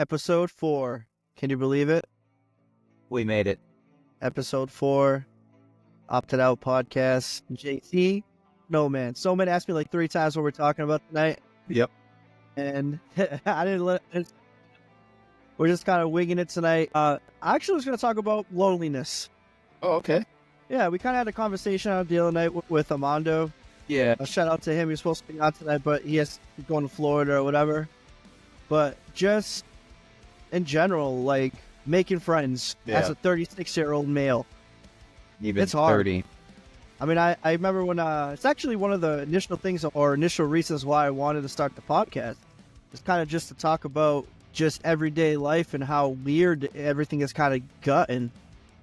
Episode 4. Can you believe it? We made it. Episode 4. Opted Out Podcast. JT? No, man. Someone asked me like 3 times what we're talking about tonight. Yep. And I didn't let it. We're just kind of winging it tonight. I actually was going to talk about loneliness. Oh, okay. Yeah, we kind of had a conversation on the other night with Armando. Yeah. A shout out to him. He was supposed to be on tonight, but he has to go to Florida or whatever. But just in general, like making friends as a 36-year-old male. Even it's hard. 30. I mean, I remember when it's actually one of the initial things or initial reasons why I wanted to start the podcast. It's kind of just to talk about just everyday life and how weird everything is kind of gotten,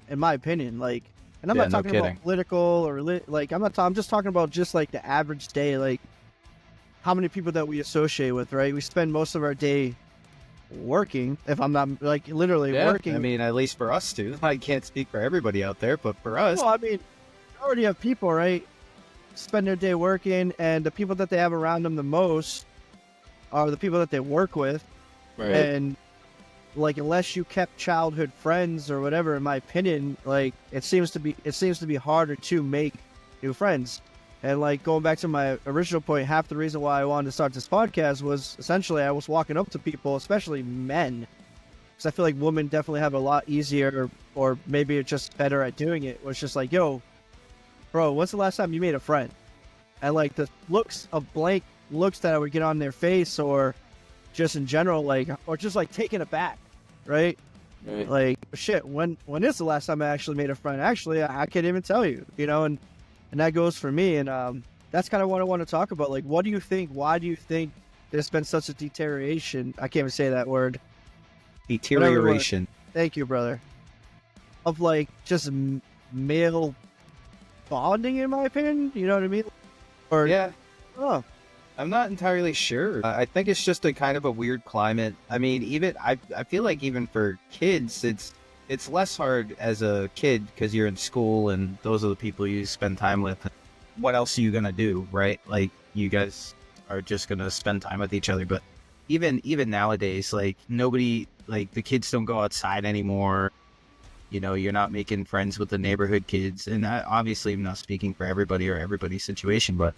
in my opinion. Like, and I'm not talking about political or like I'm just talking about just like the average day, like how many people that we associate with, right? We spend most of our day working, if I'm not like literally working. I mean, at least for us too. I can't speak for everybody out there, but for us. Well, I mean, already have people, right, spend their day working, and the people that they have around them the most are the people that they work with. Right. And like, unless you kept childhood friends or whatever, in my opinion, like it seems to be harder to make new friends. And like going back to my original point, half the reason why I wanted to start this podcast was essentially I was walking up to people, especially men, because I feel like women definitely have a lot easier, or maybe it's just better at doing it. Where it's just like, yo, bro, when's the last time you made a friend? And like the looks of blank looks that I would get on their face, or just in general, like, or just like taken aback, right? Like, shit, when is the last time I actually made a friend? Actually, I can't even tell you, you know, and that goes for me. And that's kind of what I want to talk about. Like, what do you think? Why do you think there's been such a deterioration? I can't even say that word. Deterioration. Thank you, brother. Of like just male bonding, in my opinion. You know what I mean? Or yeah. Oh. I'm not entirely sure. I think it's just a kind of a weird climate. I mean, even I feel like even for kids, it's less hard as a kid because you're in school and those are the people you spend time with. What else are you gonna do, right? Like, you guys are just gonna spend time with each other. But even nowadays, like, nobody, like, the kids don't go outside anymore. You know, you're not making friends with the neighborhood kids. And obviously, I'm not speaking for everybody or everybody's situation, but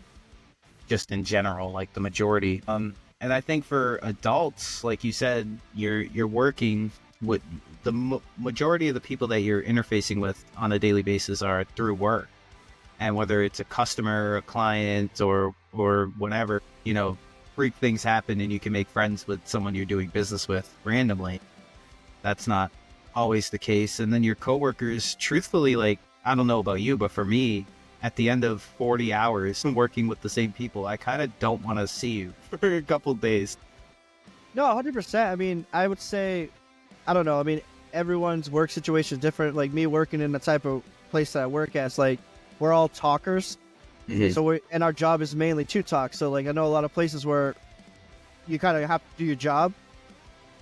just in general, like the majority. And I think for adults, like you said, you're working with the majority of the people that you're interfacing with on a daily basis are through work. And whether it's a customer, a client, or whatever, you know, freak things happen and you can make friends with someone you're doing business with randomly. That's not always the case. And then your coworkers, truthfully, like, I don't know about you, but for me, at the end of 40 hours working with the same people, I kind of don't want to see you for a couple days. No, 100%. I mean, I would say, I don't know. I mean, everyone's work situation is different. Like me working in the type of place that I work at, it's like we're all talkers. Mm-hmm. So and our job is mainly to talk. So like I know a lot of places where you kind of have to do your job.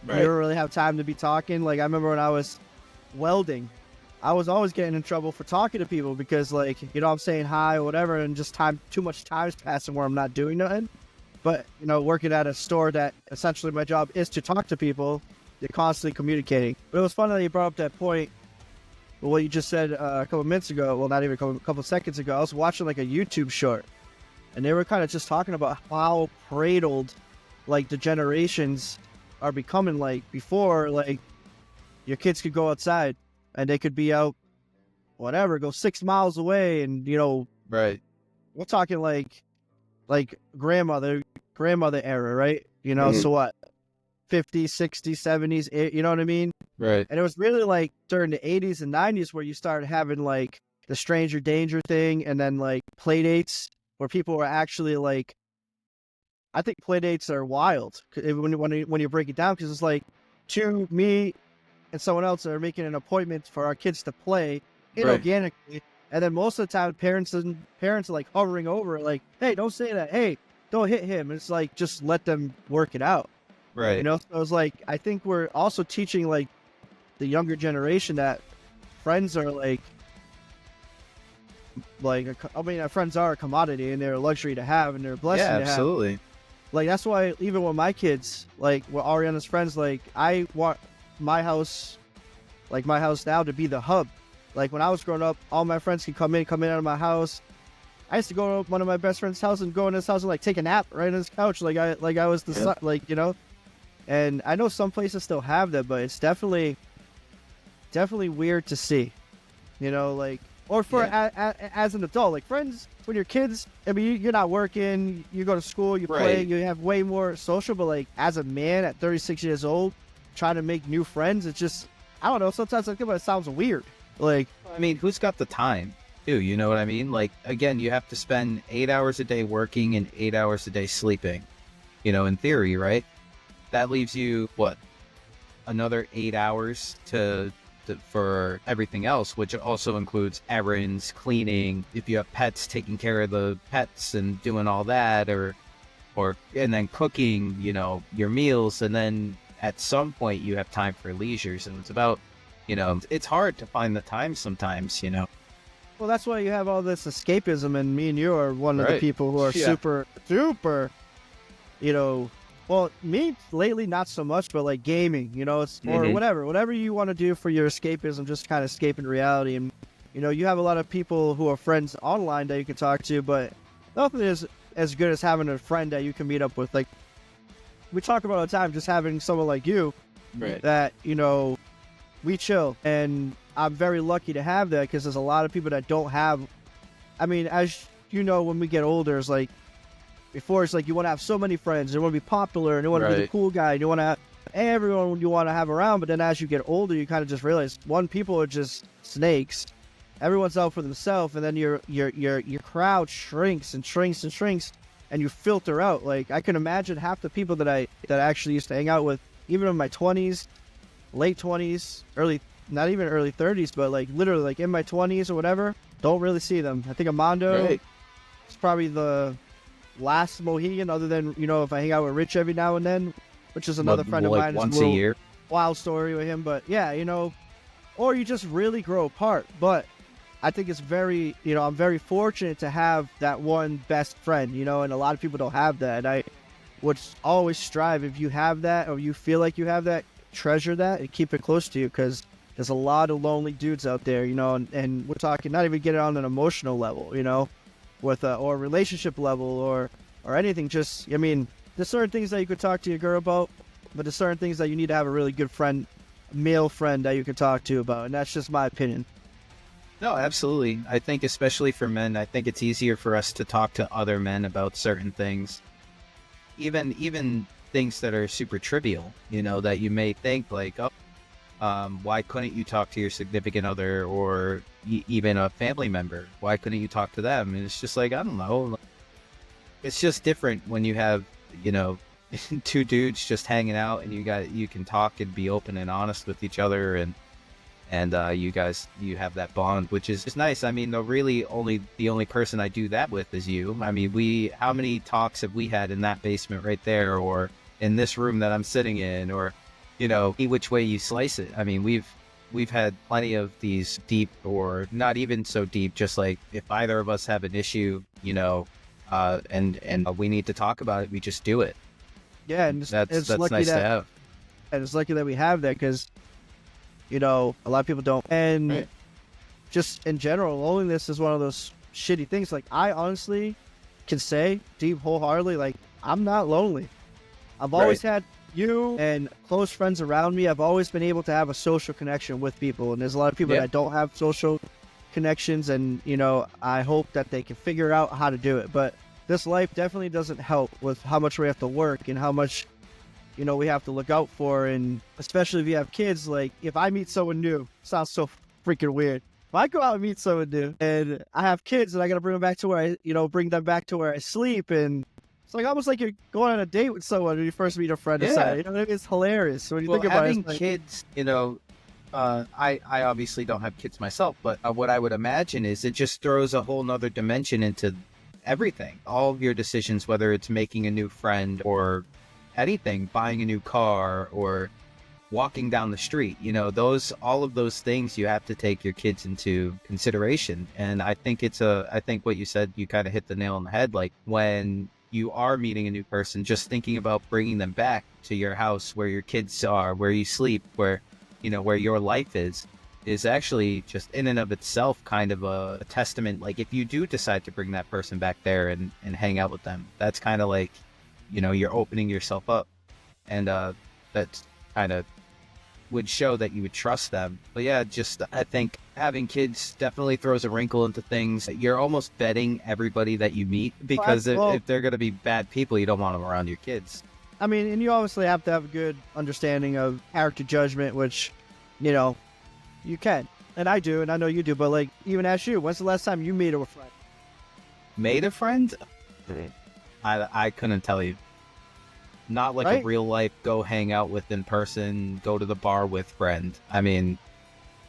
Right. You don't really have time to be talking. Like I remember when I was welding, I was always getting in trouble for talking to people because, like, you know, I'm saying hi or whatever, and just too much time's passing where I'm not doing nothing. But, you know, working at a store that essentially my job is to talk to people, you're constantly communicating. But it was funny that you brought up that point. What you just said a couple minutes ago, well, not even a couple seconds ago, I was watching like a YouTube short, and they were kind of just talking about how cradled, like, the generations are becoming. Like before, like, your kids could go outside and they could be out, whatever, go 6 miles away, and, you know, right. We're talking like grandmother era, right? You know, So what, 50s, 60s, 70s, you know what I mean? Right. And it was really like during the 80s and 90s where you started having like the stranger danger thing, and then like play dates where people were actually like, I think play dates are wild when you break it down, because it's like me and someone else are making an appointment for our kids to play inorganically. Right. And then most of the time parents are like hovering over, like, hey, don't say that. Hey, don't hit him. And it's like, just let them work it out. Right. You know, so it was like, I think we're also teaching like the younger generation that friends are like, I mean, our friends are a commodity and they're a luxury to have and they're a blessing to have. Absolutely. Like that's why even with my kids, like with Ariana's friends, like I want my house, like my house now, to be the hub. Like when I was growing up, all my friends could come in out of my house. I used to go to one of my best friend's house and go in his house and like take a nap right on his couch, like I was the son, like, you know. And I know some places still have that, but it's definitely weird to see, you know, like, or for as an adult, like friends when you're kids. I mean, you're not working, you go to school, you play, you have way more social. But like as a man at 36 years old, trying to make new friends, it's just, I don't know. Sometimes I think about it sounds weird. Like, I mean, who's got the time? You know what I mean? Like, again, you have to spend 8 hours a day working and 8 hours a day sleeping, you know, in theory, right? That leaves you, what, another 8 hours for everything else, which also includes errands, cleaning, if you have pets, taking care of the pets and doing all that, or and then cooking, you know, your meals. And then at some point you have time for leisure. So it's about, you know, it's hard to find the time sometimes, you know. well, that's why you have all this escapism, and me and you are one of the people who are super, you know, well, me lately, not so much, but like gaming, you know, it's, or whatever you want to do for your escapism, just kind of escaping reality. And, you know, you have a lot of people who are friends online that you can talk to, but nothing is as good as having a friend that you can meet up with. Like, we talk about all the time, just having someone like you that, you know, we chill. And I'm very lucky to have that, because there's a lot of people that don't have. I mean, as you know, when we get older, it's like, before it's like you want to have so many friends, you want to be popular, and you want to be the cool guy, and you want to have everyone you want to have around. But then as you get older, you kind of just realize, one, people are just snakes. Everyone's out for themselves, and then your crowd shrinks and shrinks and shrinks, and you filter out. Like, I can imagine half the people that I actually used to hang out with, even in my 20s, late 20s, not even early 30s, but like literally like in my 20s or whatever, don't really see them. I think Armando is probably the last Mohegan, other than, you know, if I hang out with Rich every now and then, which is another friend of mine. Once a year. Wild story with him. But yeah, you know, or you just really grow apart. But I think it's very, you know, I'm very fortunate to have that one best friend, you know, and a lot of people don't have that. And I would always strive, if you have that, or you feel like you have that, treasure that and keep it close to you, because there's a lot of lonely dudes out there, you know, and we're talking not even getting on an emotional level, you know, with or a relationship level or anything. Just, I mean, there's certain things that you could talk to your girl about, but there's certain things that you need to have a really good friend, male friend, that you can talk to about, and that's just my opinion. No, absolutely. I think especially for men, I think it's easier for us to talk to other men about certain things, even things that are super trivial, you know, that you may think like, oh, why couldn't you talk to your significant other, or even a family member? Why couldn't you talk to them? And it's just like, I don't know. It's just different when you have, you know, two dudes just hanging out, and you can talk and be open and honest with each other, and you have that bond, which is just nice. I mean, the only person I do that with is you. I mean, how many talks have we had in that basement right there, or in this room that I'm sitting in, or, you know, which way you slice it. I mean, we've had plenty of these deep, or not even so deep, just like if either of us have an issue, you know, and we need to talk about it, we just do it. Yeah, and that's nice to have. And it's lucky that we have that, because, you know, a lot of people don't. And just in general, loneliness is one of those shitty things. Like, I honestly can say deep wholeheartedly, like, I'm not lonely. I've always had you and close friends around me. I've always been able to have a social connection with people, and there's a lot of people that don't have social connections, and, you know, I hope that they can figure out how to do it. But this life definitely doesn't help with how much we have to work and how much, you know, we have to look out for. And especially if you have kids, like, if I meet someone new, sounds so freaking weird. If I go out and meet someone new and I have kids and I gotta bring them back to bring them back to where I sleep, and it's like almost like you're going on a date with someone when you first meet a friend. You know what I mean? It's hilarious when you think about it. Having kids, you know, I obviously don't have kids myself, but what I would imagine is it just throws a whole nother dimension into everything. All of your decisions, whether it's making a new friend or anything, buying a new car or walking down the street, you know, all of those things, you have to take your kids into consideration. And I think I think what you said, you kind of hit the nail on the head. Like, when you are meeting a new person, just thinking about bringing them back to your house where your kids are, where you sleep, where, where your life is actually just in and of itself kind of a testament. Like if you do decide to bring that person back there and hang out with them, that's kind of like, you're opening yourself up. And that's kind of would show that you would trust them. But yeah, just I think having kids definitely throws a wrinkle into things. You're almost vetting everybody that you meet, because if they're going to be bad people, you don't want them around your kids. I mean, and you obviously have to have a good understanding of character judgment, which, you can. And I do, and I know you do, but like, even ask you, when's the last time you made a friend? Made a friend? I couldn't tell you. Not like a real life, go hang out with in person, go to the bar with friend. I mean,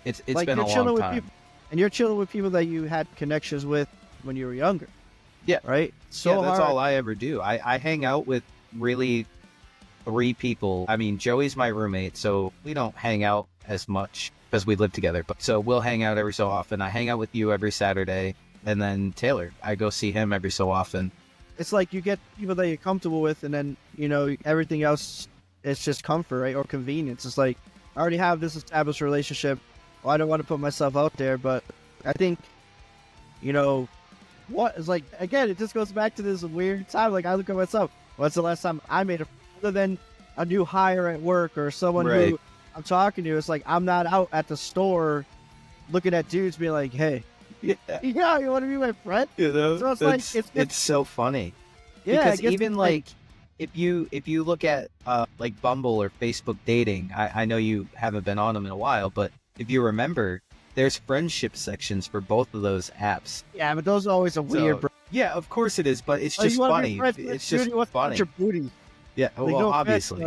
it's like been a long time. People, and you're chilling with people that you had connections with when you were younger. Yeah. Right? So that's all I ever do. I hang out with really 3 people. I mean, Joey's my roommate, so we don't hang out as much because we live together. But so we'll hang out every so often. I hang out with you every Saturday. And then Taylor, I go see him every so often. It's like you get people that you're comfortable with, and then, everything else is just comfort, right? Or convenience. It's like, I already have this established relationship. Well, I don't want to put myself out there, but I think, what is like, again, it just goes back to this weird time. Like, I look at myself, when's the last time I made other than a new hire at work or someone who I'm talking to? It's like, I'm not out at the store looking at dudes being like, hey, you want to be my friend? So it's so funny. Yeah, because even like if you look at like Bumble or Facebook dating, I know you haven't been on them in a while, but if you remember, there's friendship sections for both of those apps. Yeah, but those are always weird. Yeah, of course it is, but it's just funny. It's just funny. Your booty. Yeah, well, obviously.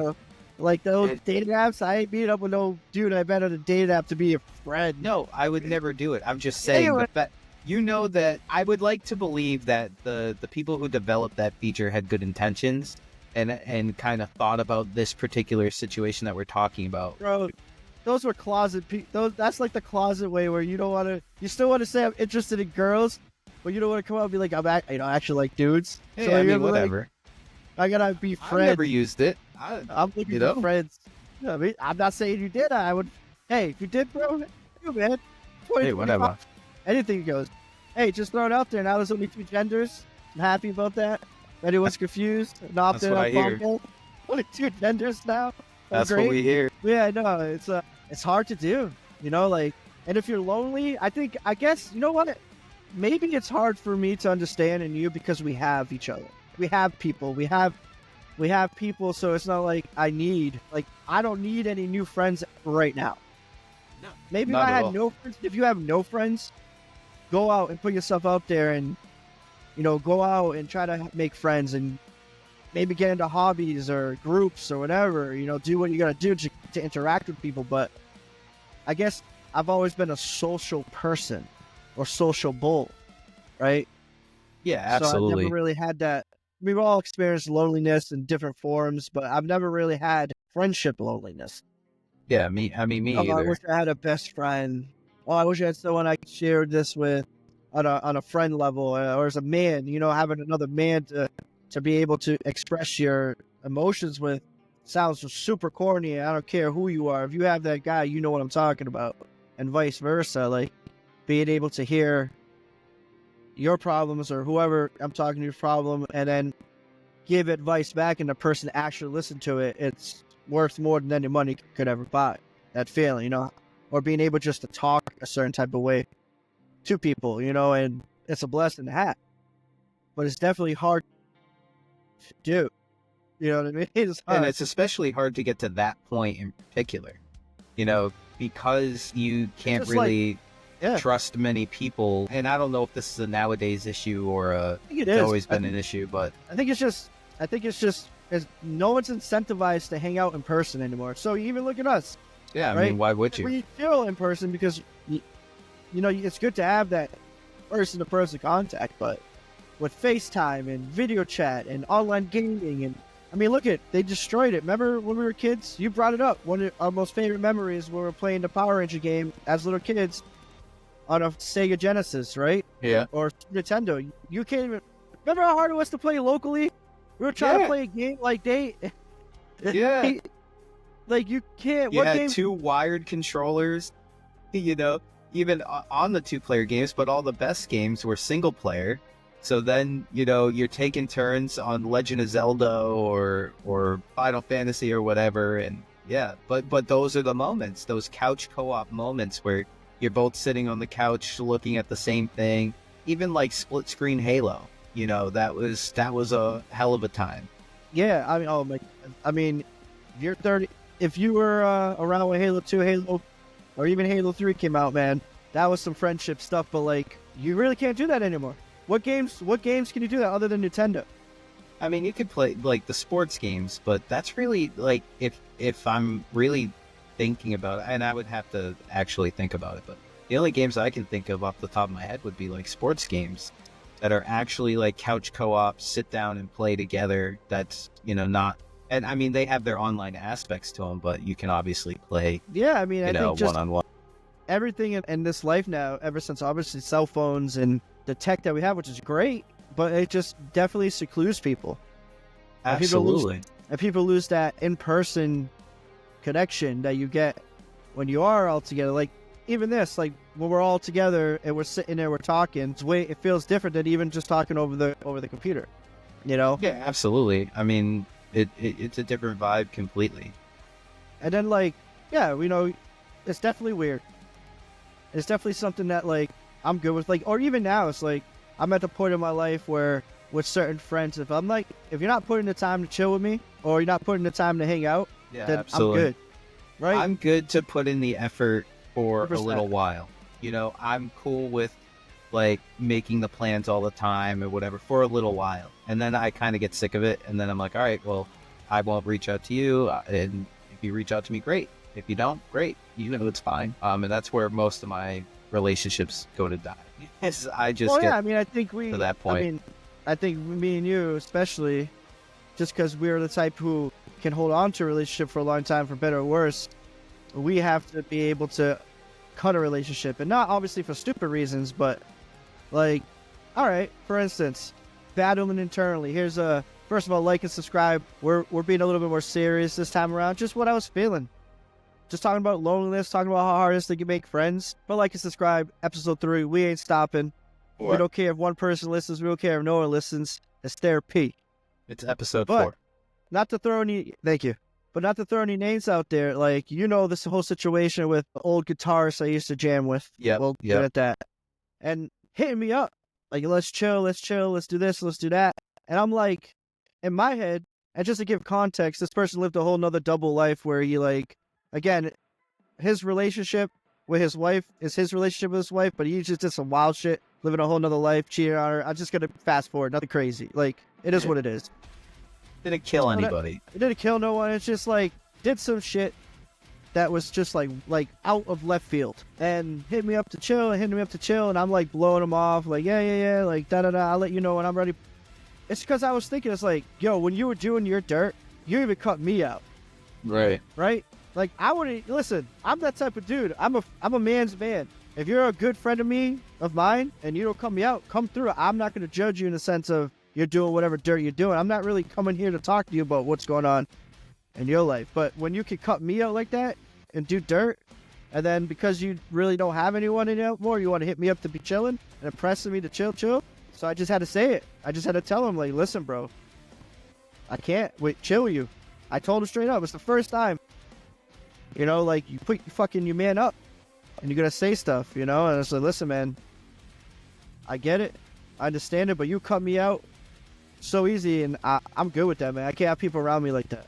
Like those dating apps, I ain't meeting up with no dude I met on a dating app to be a friend. No, I would never do it. I'm just saying that that I would like to believe that the people who developed that feature had good intentions and kind of thought about this particular situation that we're talking about. Bro, those were closet that's like the closet way where you don't want to, you still want to say I'm interested in girls, but you don't want to come out and be like, I actually like dudes. Hey, so I mean, whatever. Like, I gotta be friends. I never used it. I'm looking for friends. I mean, I'm not saying you did. I would. Hey, if you did, bro, you man. Hey, whatever. Anything goes. Hey, just throw it out there. Now there's only 2 genders. I'm happy about that. Anyone's confused? That's what I hear. Only 2 genders now. That's what we hear. Yeah, I know. It's hard to do. Like, and if you're lonely, I guess, you know what? Maybe it's hard for me to understand in you because we have each other. We have people. We have people, so it's not like I don't need any new friends right now. No. Maybe if I had no friends, if you have no friends, go out and put yourself out there and, go out and try to make friends and maybe get into hobbies or groups or whatever, do what you gotta do to interact with people. But I guess I've always been a social person or sociable, right? Yeah, absolutely. So I've never really had that. We've all experienced loneliness in different forms, but I've never really had friendship loneliness. Yeah, me either. I wish I had a best friend. Oh, I wish I had someone I could share this with on a friend level, or as a man, having another man to be able to express your emotions with. Sounds super corny. I don't care who you are. If you have that guy, you know what I'm talking about, and vice versa. Like being able to hear your problems or whoever I'm talking to your problem, and then give advice back, and the person actually listen to it. It's worth more than any money could ever buy. That feeling, or being able just to talk a certain type of way to people, and it's a blessing to have. But it's definitely hard to do. You know what I mean? And it's especially hard to get to that point in particular, because you can't really trust many people. And I don't know if this is a nowadays issue or it's always been an issue, but I think it's just no one's incentivized to hang out in person anymore. So you even look at us. Yeah, I right? mean, why would you? We chill in person because, it's good to have that person-to-person contact, but with FaceTime and video chat and online gaming and, they destroyed it. Remember when we were kids? You brought it up. One of our most favorite memories when we were playing the Power Ranger game as little kids on a Sega Genesis, right? Yeah. Or Nintendo. You can't even... Remember how hard it was to play locally We were trying to play a game like Yeah. like you can't. You what had game? 2 wired controllers, you know, even on the 2-player games, but all the best games were single player. So then, you're taking turns on Legend of Zelda or Final Fantasy or whatever. And yeah, but those are the moments, those couch co-op moments where you're both sitting on the couch looking at the same thing. Even like split screen Halo, that was a hell of a time. Yeah, I mean, oh my, I mean, you're 30. If you were around when Halo 2, Halo, or even Halo 3 came out, man, that was some friendship stuff. But like, you really can't do that anymore. What games can you do that other than Nintendo? I mean, you could play like the sports games, but that's really like if I'm really thinking about it, and I would have to actually think about it, but the only games I can think of off the top of my head would be like sports games that are actually like couch co-op, sit down and play together. That's, not, and I mean, they have their online aspects to them, but you can obviously play, Yeah, I mean, I think just one-on-one. everything in this life now, ever since obviously cell phones and the tech that we have, which is great, but it just definitely secludes people. Absolutely. And people lose that in-person connection that you get when you are all together. Like, even this, like, when we're all together and we're sitting there, we're talking, it feels different than even just talking over the computer, Yeah, absolutely. I mean, it's a different vibe completely. And then, like, yeah, it's definitely weird. It's definitely something that, like, I'm good with. Like, or even now, it's like, I'm at the point in my life where with certain friends, if you're not putting the time to chill with me, or you're not putting the time to hang out, then absolutely. I'm good. Right? I'm good to put in the effort for 100%. a little while. I'm cool with like making the plans all the time or whatever for a little while. And then I kind of get sick of it. And then I'm like, all right, well, I won't reach out to you. And if you reach out to me, great. If you don't, great. It's fine. And that's where most of my relationships go to die. Is I just get I think to that point. I think me and you, especially, just because we're the type who can hold on to a relationship for a long time, for better or worse, we have to be able to cut a relationship, and not obviously for stupid reasons, but like, all right, for instance, battling internally. Here's first of all, like and subscribe. We're being a little bit more serious this time around. Just what I was feeling. Just talking about loneliness, talking about how hard it is to make friends. But like and subscribe. Episode 3, we ain't stopping. We don't care if one person listens. We don't care if no one listens. It's therapy. It's episode 4. Not to throw any... Thank you. But not to throw any names out there. Like, this whole situation with the old guitarist I used to jam with. Yeah. Well, good at that. And hitting me up. Like, let's chill, let's do this, let's do that. And I'm like, in my head, and just to give context, this person lived a whole nother double life where he, like, again, his relationship with his wife is his relationship with his wife, but he just did some wild shit, living a whole nother life, cheating on her. I'm just gonna fast forward, nothing crazy. Like, it is what it is. Didn't kill anybody. It didn't kill no one. It's just like did some shit that was just like out of left field, and hit me up to chill, and I'm like blowing him off, like yeah, like da. I'll let you know when I'm ready. It's because I was thinking, it's like, yo, when you were doing your dirt, you even cut me out. Right. Like, I wouldn't listen. I'm that type of dude. I'm a man's man. If you're a good friend of mine, and you don't cut me out, come through. I'm not going to judge you in the sense of you're doing whatever dirt you're doing. I'm not really coming here to talk to you about what's going on in your life. But when you can cut me out like that and do dirt, and then because you really don't have anyone anymore, you want to hit me up to be chilling and impressing me to chill. So I just had to say it. I just had to tell him, like, listen, bro, I can't chill with you. I told him straight up. It's the first time. Like, you put your man up, and you're gonna say stuff, and it's like, listen, man, I get it, I understand it, but you cut me out so easy, and I'm good with that, man. I can't have people around me like that.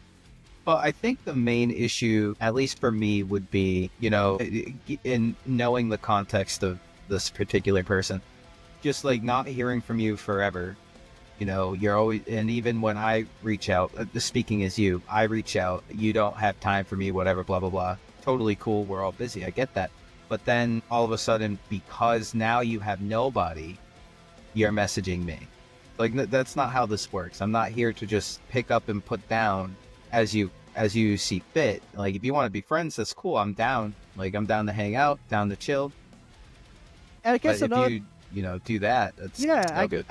Well, I think the main issue, at least for me, would be, in knowing the context of this particular person, just like not hearing from you forever. You're always, and even when I reach out, speaking as you, I reach out, you don't have time for me, whatever, blah, blah, blah. Totally cool. We're all busy. I get that. But then all of a sudden, because now you have nobody, you're messaging me. Like, that's not how this works. I'm not here to just pick up and put down as you see fit. Like, if you want to be friends, that's cool. I'm down. Like, I'm down to hang out, down to chill. And I guess but if you, do that, that's no good.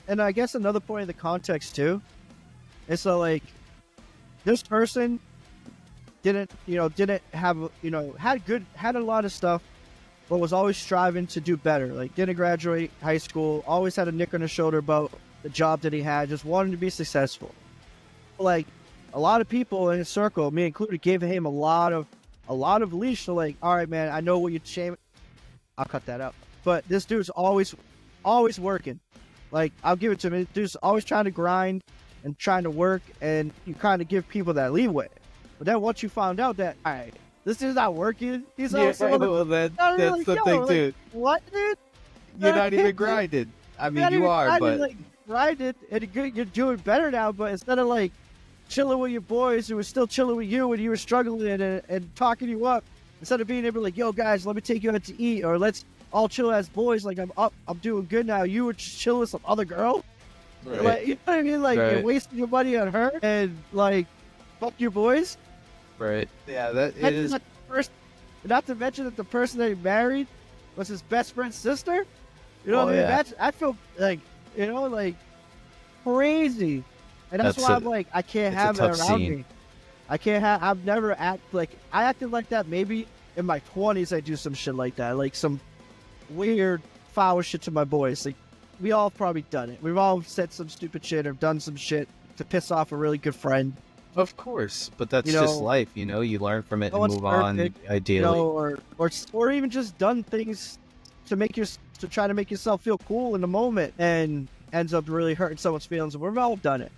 And I guess another point of the context too And so like this person didn't have, had a lot of stuff, but was always striving to do better. Like didn't graduate high school, always had a nick on his shoulder about the job that he had, just wanted to be successful. Like a lot of people in his circle, me included, gave him a lot of leash. So like, all right, man, I know what you're shame. I'll cut that out. But this dude's always working. Like I'll give it to him. Dude's always trying to grind and trying to work, and you kind of give people that leeway. But then once you found out that, all right, this is not working, he's also that's the thing too. What, dude? You're not even grinding. I mean, you are, but like grinded, and you're doing better now. But instead of like chilling with your boys who were still chilling with you when you were struggling and talking you up, instead of being able to like, yo guys, let me take you out to eat, or let's all chill as boys, like I'm doing good now. You were just chilling with some other girl. right. Like, you know what I mean? Like Right. you're wasting your money on her and like fuck your boys. Right. Yeah, that And it is. not to mention that the person that he married was his best friend's sister. You know Oh, what I mean? yeah. I feel like, like crazy. And that's why I'm like, I can't it's a have that tough around scene. me. I've never I acted like that maybe in my 20s. I do some shit like that, like some weird foul shit to my boys. Like we all probably done it. We've all said some stupid shit or done some shit to piss off a really good friend. Of course, but that's You know, just life. You learn from it no and one's move on. perfect, Ideally, or even just done things to try to make yourself feel cool in the moment, and ends up really hurting someone's feelings. And we've all done it.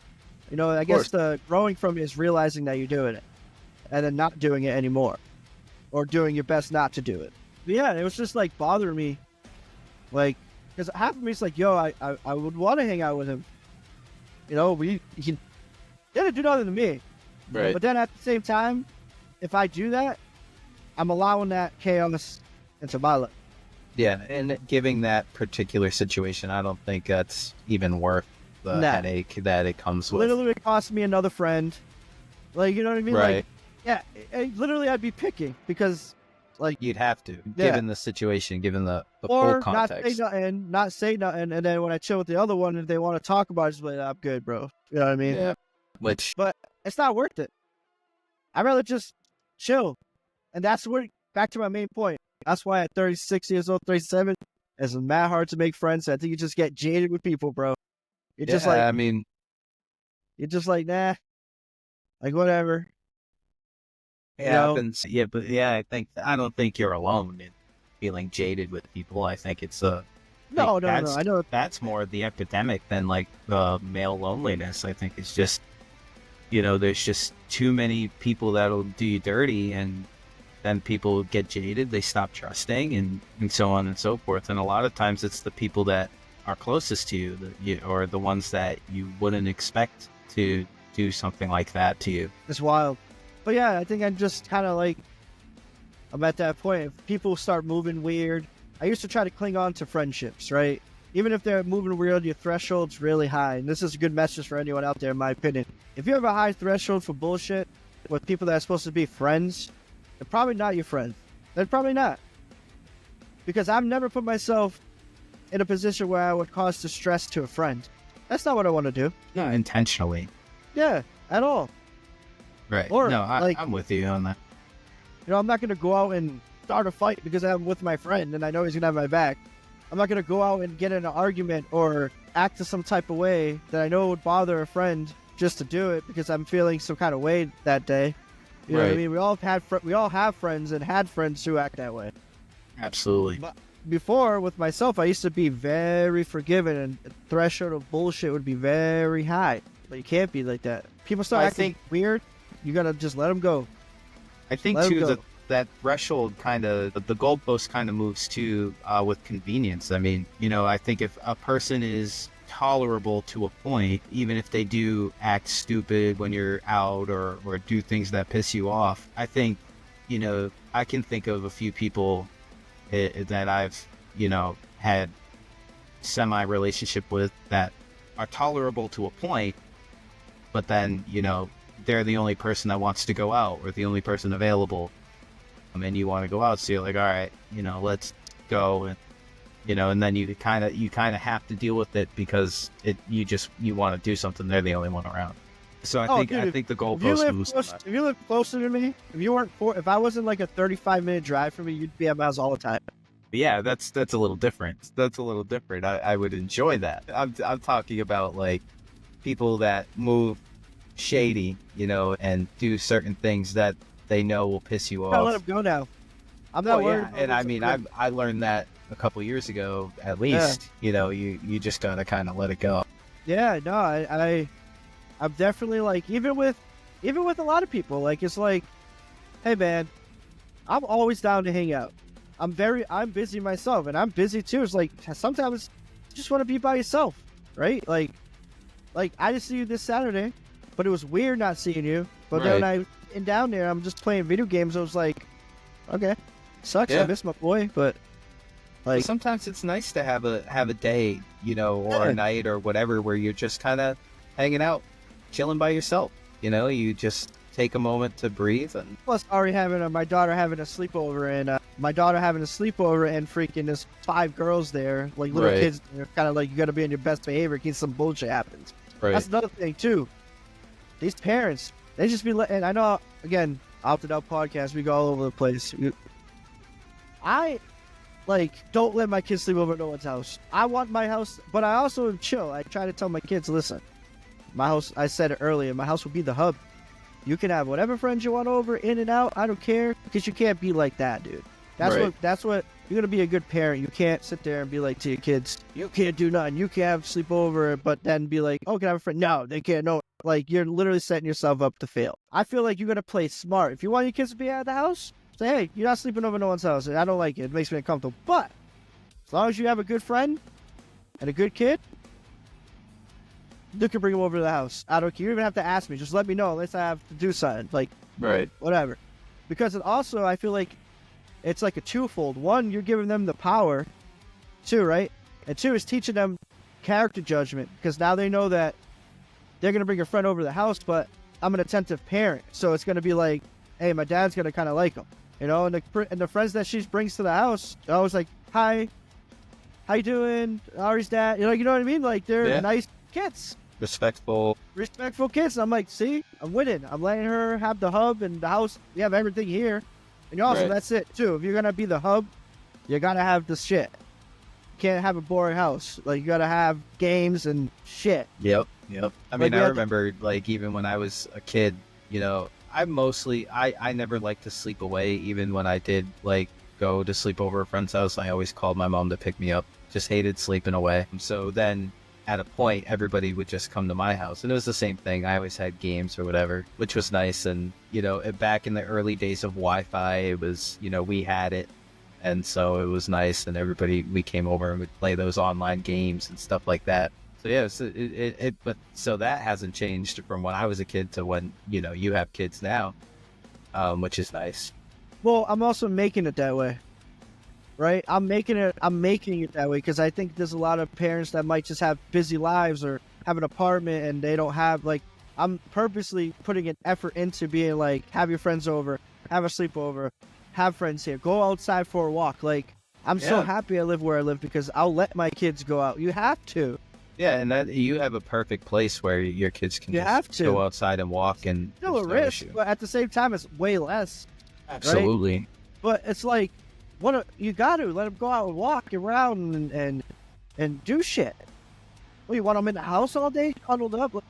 I guess course. the growing from it is realizing that you're doing it, and then not doing it anymore, or doing your best not to do it. But yeah, it was just like bothering me, like because half of me is like, yo, I would want to hang out with him. He didn't do nothing to me. right? But then at the same time, if I do that, I'm allowing that chaos into my life. Yeah, and giving that particular situation, I don't think that's even worth the Nah. headache that it comes with. Literally, it cost me another friend. Like, you know what I mean? Right. Like, yeah, literally, I'd be picking because, like, You'd have to, Yeah. given the situation, given the full or context. not say nothing, and then when I chill with the other one, if they want to talk about it, just be like, I'm good, bro. You know what I mean? Yeah. Which, But it's not worth it. I'd rather just chill. And that's where, back to my main point. That's why at 36 years old, 37, it's mad hard to make friends. I think you just get jaded with people, bro. You're just like, I mean, nah, like whatever. it You know? happens. Yeah, but I don't think you're alone in feeling jaded with people. I think it's No, that's- I know. that's more the epidemic than like the male loneliness. I think it's just, there's just too many people that'll do you dirty, and then people get jaded, they stop trusting, and so on and so forth. And a lot of times it's the people that are closest to you, or the ones that you wouldn't expect to do something like that to you. It's wild. But yeah, I think I'm just kind of like, I'm at that point. If people start moving weird, I used to try to cling on to friendships, right? Even if they're moving weird, your threshold's really high. And this is a good message for anyone out there, in my opinion. If you have a high threshold for bullshit with people that are supposed to be friends, they're probably not your friends. They're probably not. Because I've never put myself in a position where I would cause distress to a friend. That's not what I want to do. Not intentionally. Yeah, at all. Right. Or, no, like- I'm with you on that. I'm not going to go out and start a fight because I'm with my friend and I know he's going to have my back. I'm not going to go out and get in an argument or act in some type of way that I know would bother a friend just to do it because I'm feeling some kind of way that day. You know what I Right. mean? We all have friends and had friends who act that way. Absolutely. But before, with myself, I used to be very forgiving, and the threshold of bullshit would be very high. But you can't be like that. People start I acting weird, you gotta just let them go. I think Let 'em too go. that threshold kind of, the goalpost kind of moves too with convenience. I mean, I think if a person is tolerable to a point, even if they do act stupid when you're out or do things that piss you off, I think, I can think of a few people that I've, had semi-relationship with that are tolerable to a point, but then, they're the only person that wants to go out or the only person available. And you want to go out, so you're like, all right, let's go. And, and then you kind of have to deal with it because you want to do something. They're the only one around. So I Oh, think dude, the if you goalpost live moves. close, if you live closer to me, if I wasn't like a 35-minute drive from me, you'd be at my house all the time. Yeah, that's a little different. That's a little different. I would enjoy that. I'm talking about like people that move shady, and do certain things that they know will piss you I let off. him go now. I'm not worried. Yeah, and I mean, I learned that a couple years ago at least. You just gotta kind of let it go. Yeah, no, I'm definitely like even with a lot of people, like it's like, hey man, I'm always down to hang out. I'm busy myself, and I'm busy too. It's like sometimes you just want to be by yourself, right? Like I just see you this Saturday, but it was weird not seeing you. But then when I and down there, I'm just playing video games. I was like, okay, sucks. Yeah. I miss my boy, but like sometimes it's nice to have a day, or a night or whatever, where you're just kind of hanging out, chilling by yourself. You just take a moment to breathe. And plus already having my daughter having a sleepover, and freaking there's 5 girls there, like little kids. They're kind of like, you got to be on your best behavior in case some bullshit happens. That's another thing too. These parents, they just be and I know, again, Opted Out Podcast, we go all over the place. I don't let my kids sleep over at no one's house. I want my house, but I also am chill. I try to tell my kids, listen, my house, I said it earlier, my house will be the hub. You can have whatever friends you want over, in and out. I don't care, because you can't be like that, dude. That's what you're gonna be a good parent. You can't sit there and be like to your kids, you can't do nothing. You can't have sleepover, but then be like, oh, can I have a friend? No, they can't. No, like you're literally setting yourself up to fail. I feel like you're gonna play smart. If you want your kids to be out of the house, say, hey, you're not sleeping over no one's house. I don't like it. It makes me uncomfortable. But as long as you have a good friend and a good kid, you can bring them over to the house. I don't care. You don't even have to ask me. Just let me know unless I have to do something. Like, whatever. Because it also, I feel like it's like a twofold. One, you're giving them the power. 2, right? And 2 is teaching them character judgment. Because now they know that they're going to bring a friend over to the house, but I'm an attentive parent. So it's going to be like, hey, my dad's going to kind of like them. And the friends that she brings to the house, I was like, hi, how you doing? Ari's dad. You know what I mean? Like, they're nice kids. Respectful kids. I'm like, see, I'm winning. I'm letting her have the hub and the house. We have everything here. And also, that's it, too. If you're going to be the hub, you got to have the shit. You can't have a boring house. Like, you got to have games and shit. Yep. I mean, I remember, like, even when I was a kid, I never liked to sleep away. Even when I did, like, go to sleep over a friend's house, I always called my mom to pick me up. Just hated sleeping away. So then at a point, everybody would just come to my house. And it was the same thing. I always had games or whatever, which was nice. And, back in the early days of Wi-Fi, it was, we had it. And so it was nice. And we came over and would play those online games and stuff like that. So yeah, but so that hasn't changed from when I was a kid to when, you have kids now, which is nice. Well, I'm also making it that way. Right? I'm making it that way because I think there's a lot of parents that might just have busy lives or have an apartment and they don't have, like, I'm purposely putting an effort into being like, have your friends over, have a sleepover, have friends here, go outside for a walk. Like, I'm so happy I live where I live because I'll let my kids go out. You have to. Yeah, and that you have a perfect place where your kids can go outside and walk, and still a risk, but at the same time, it's way less. Absolutely. Right? But it's like, you got to let them go out and walk around and do shit. Well, you want them in the house all day, huddled up? Like,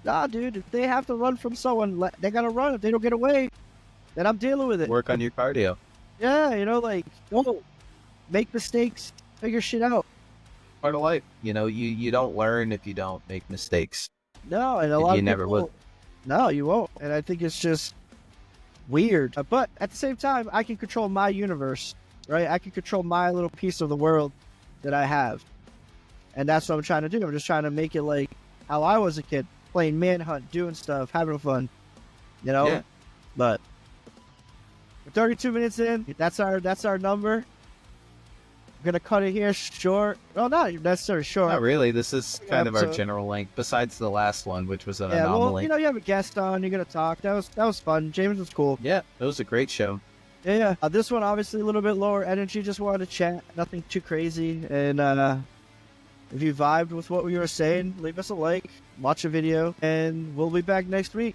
nah, dude. If they have to run from someone, they gotta run. If they don't get away, then I'm dealing with it. Work on your cardio. Yeah, don't make mistakes, figure shit out. Part of life. You don't learn if you don't make mistakes. No, and a lot of people never will. No, you won't. And I think it's just weird. But at the same time, I can control my universe, right? I can control my little piece of the world that I have. And that's what I'm trying to do. I'm just trying to make it like how I was a kid, playing manhunt, doing stuff, having fun. Yeah. But we're 32 minutes in. That's our number. We're gonna cut it here short. Well, not necessarily short. Not really. This is kind of our general length. Besides the last one, which was an anomaly. Well, you have a guest on. You're gonna talk. That was fun. James was cool. Yeah, it was a great show. Yeah. This one obviously a little bit lower energy. Just wanted to chat. Nothing too crazy. And If you vibed with what we were saying, leave us a like, watch a video, and we'll be back next week.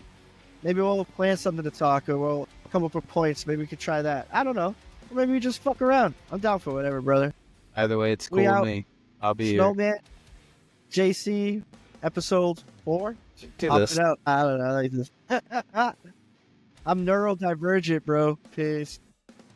Maybe we'll plan something to talk, or we'll come up with points. Maybe we could try that. I don't know. Or maybe we just fuck around. I'm down for whatever, brother. Either way, it's cool We with out. me. I'll be Snowman, JC, episode 4. here. Do Pop this. it out. I don't know. Like this. I'm neurodivergent, bro. Peace.